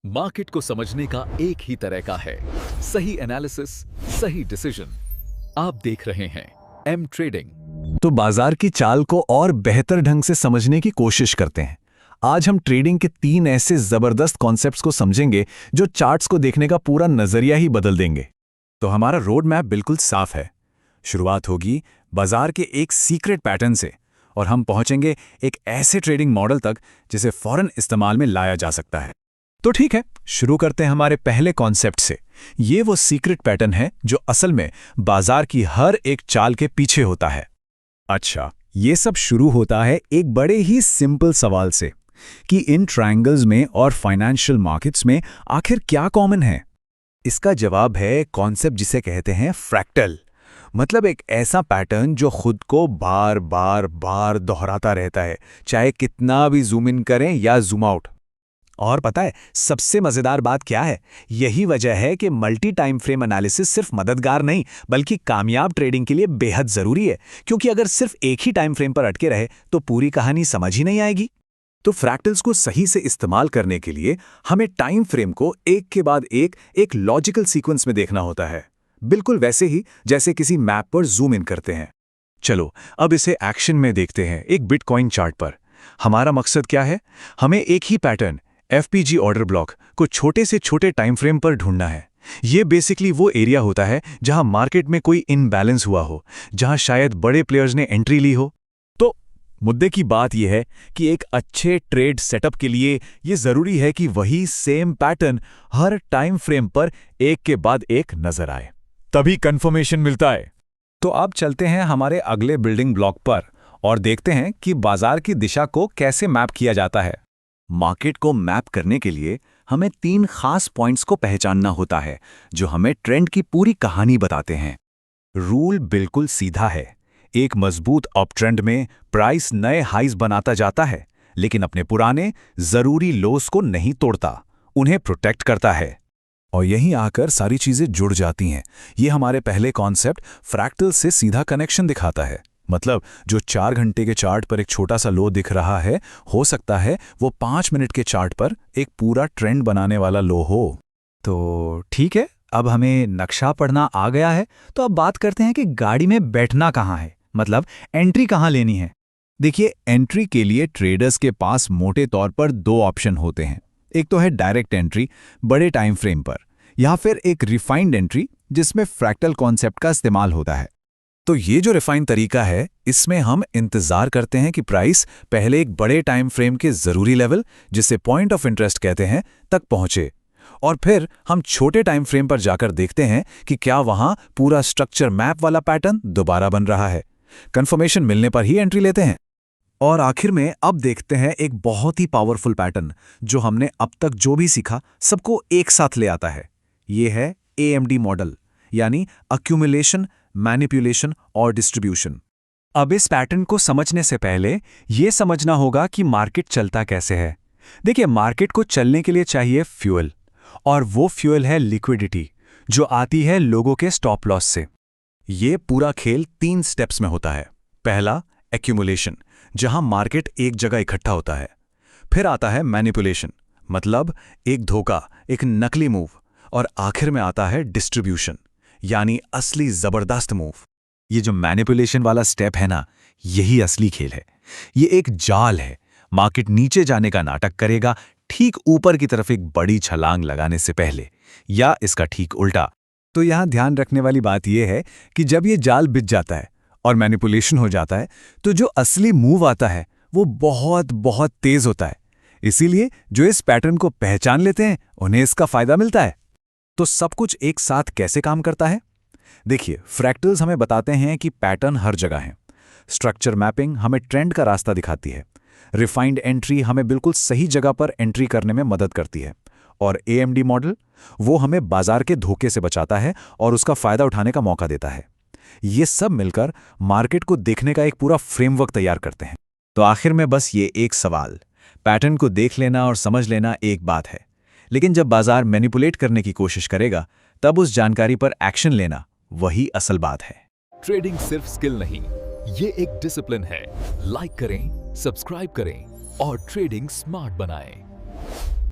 Market को समझने का एक ही तरीका है, सही एनालिसिस, सही डिसीजन। आप देख रहे हैं एम ट्रेडिंग। तो बाजार की चाल को और बेहतर ढंग से समझने की कोशिश करते हैं। आज हम ट्रेडिंग के 3 ऐसे जबरदस्त कॉन्सेप्ट्स को समझेंगे जो चार्ट्स को देखने का पूरा नजरिया ही बदल देंगे। तो हमारा रोड मैप बिल्कुल साफ है। शुरुआत होगी बाजार के एक सीक्रेट पैटर्न से और हम पहुंचेंगे एक ऐसे ट्रेडिंग मॉडल तक जिसे फौरन इस्तेमाल में लाया जा सकता है। तो ठीक है, शुरू करते हैं हमारे पहले कॉन्सेप्ट से। ये वो सीक्रेट पैटर्न है जो असल में बाजार की हर एक चाल के पीछे होता है। अच्छा, ये सब शुरू होता है एक बड़े ही सिंपल सवाल से कि इन ट्रायंगल्स में और फाइनेंशियल मार्केट्स में आखिर क्या कॉमन है। इसका जवाब है कॉन्सेप्ट जिसे कहते हैं फ्रैक्टल। मतलब एक ऐसा पैटर्न जो खुद को बार बार बार दोहराता रहता है, चाहे कितना भी जूम इन करें या जूम आउट। और पता है सबसे मजेदार बात क्या है? यही वजह है कि मल्टी टाइम फ्रेम एनालिसिस सिर्फ मददगार नहीं बल्कि कामयाब ट्रेडिंग के लिए बेहद जरूरी है, क्योंकि अगर सिर्फ एक ही टाइम फ्रेम पर अटके रहे तो पूरी कहानी समझ ही नहीं आएगी। तो फ्रैक्टल्स को सही से इस्तेमाल करने के लिए हमें टाइम फ्रेम को एक के बाद एक लॉजिकल सीक्वेंस में देखना होता है, बिल्कुल वैसे ही जैसे किसी मैप पर जूम इन करते हैं। चलो अब इसे एक्शन में देखते हैं एक बिटकॉइन चार्ट पर। हमारा मकसद क्या है? हमें एक ही पैटर्न एफपीजी ऑर्डर ब्लॉक को छोटे से छोटे टाइम फ्रेम पर ढूंढना है। ये बेसिकली वो एरिया होता है जहां मार्केट में कोई इनबैलेंस हुआ हो, जहां शायद बड़े प्लेयर्स ने एंट्री ली हो। तो मुद्दे की बात यह है कि एक अच्छे ट्रेड सेटअप के लिए यह जरूरी है कि वही सेम पैटर्न हर टाइम फ्रेम पर एक के बाद एक नजर आए, तभी कंफर्मेशन मिलता है। तो अब चलते हैं हमारे अगले बिल्डिंग ब्लॉक पर और देखते हैं कि बाजार की दिशा को कैसे मैप किया जाता है। मार्केट को मैप करने के लिए हमें 3 खास पॉइंट्स को पहचानना होता है जो हमें ट्रेंड की पूरी कहानी बताते हैं। रूल बिल्कुल सीधा है। एक मजबूत अप ट्रेंड में प्राइस नए हाइज बनाता जाता है, लेकिन अपने पुराने जरूरी लोस को नहीं तोड़ता, उन्हें प्रोटेक्ट करता है। और यहीं आकर सारी चीजें जुड़ जाती हैं। ये हमारे पहले कॉन्सेप्ट फ्रैक्टल से सीधा कनेक्शन दिखाता है। मतलब जो 4 घंटे के चार्ट पर एक छोटा सा लो दिख रहा है, हो सकता है वो 5 मिनट के चार्ट पर एक पूरा ट्रेंड बनाने वाला लो हो। तो ठीक है, अब हमें नक्शा पढ़ना आ गया है, तो अब बात करते हैं कि गाड़ी में बैठना कहाँ है, मतलब एंट्री कहाँ लेनी है। देखिए, एंट्री के लिए ट्रेडर्स के पास मोटे तौर पर 2 ऑप्शन होते हैं। एक तो है डायरेक्ट एंट्री बड़े टाइम फ्रेम पर, या फिर एक रिफाइंड एंट्री जिसमें फ्रैक्टल कॉन्सेप्ट का इस्तेमाल होता है। तो ये जो रिफाइन तरीका है, इसमें हम इंतजार करते हैं कि प्राइस पहले एक बड़े टाइम फ्रेम के जरूरी लेवल, जिसे पॉइंट ऑफ इंटरेस्ट कहते हैं, तक पहुंचे, और फिर हम छोटे टाइम फ्रेम पर जाकर देखते हैं कि क्या वहां पूरा स्ट्रक्चर मैप वाला पैटर्न दोबारा बन रहा है। कंफर्मेशन मिलने पर ही एंट्री लेते हैं। और आखिर में अब देखते हैं एक बहुत ही पावरफुल पैटर्न जो हमने अब तक जो भी सीखा सबको एक साथ ले आता है। ये है एएमडी मॉडल, यानी अक्यूमुलेशन, मैनिपुलेशन और डिस्ट्रीब्यूशन। अब इस पैटर्न को समझने से पहले यह समझना होगा कि मार्केट चलता कैसे है। देखिए, मार्केट को चलने के लिए चाहिए फ्यूल, और वो फ्यूल है लिक्विडिटी, जो आती है लोगों के स्टॉप लॉस से। ये पूरा खेल 3 स्टेप्स में होता है। पहला एक्यूमुलेशन, जहां मार्केट एक जगह इकट्ठा होता है। फिर आता है मैनिपुलेशन, मतलब एक धोखा, एक नकली मूव। और आखिर में आता है डिस्ट्रीब्यूशन, यानी असली जबरदस्त मूव। ये जो मैनिपुलेशन वाला स्टेप है ना, यही असली खेल है। ये एक जाल है। मार्केट नीचे जाने का नाटक करेगा ठीक ऊपर की तरफ एक बड़ी छलांग लगाने से पहले, या इसका ठीक उल्टा। तो यहां ध्यान रखने वाली बात यह है कि जब ये जाल बिछ जाता है और मैनिपुलेशन हो जाता है, तो जो असली मूव आता है वो बहुत बहुत तेज होता है। इसीलिए जो इस पैटर्न को पहचान लेते हैं उन्हें इसका फायदा मिलता है। तो सब कुछ एक साथ कैसे काम करता है? देखिए, फ्रैक्टल्स हमें बताते हैं कि पैटर्न हर जगह है। स्ट्रक्चर मैपिंग हमें ट्रेंड का रास्ता दिखाती है। रिफाइंड एंट्री हमें बिल्कुल सही जगह पर एंट्री करने में मदद करती है। और एएमडी मॉडल, वो हमें बाजार के धोखे से बचाता है और उसका फायदा उठाने का मौका देता है। ये सब मिलकर मार्केट को देखने का एक पूरा फ्रेमवर्क तैयार करते हैं। तो आखिर में बस ये एक सवाल, पैटर्न को देख लेना और समझ लेना एक बात है, लेकिन जब बाजार मैनिपुलेट करने की कोशिश करेगा, तब उस जानकारी पर एक्शन लेना वही असल बात है। ट्रेडिंग सिर्फ स्किल नहीं, ये एक डिसिप्लिन है। लाइक करें, सब्सक्राइब करें और ट्रेडिंग स्मार्ट बनाएं।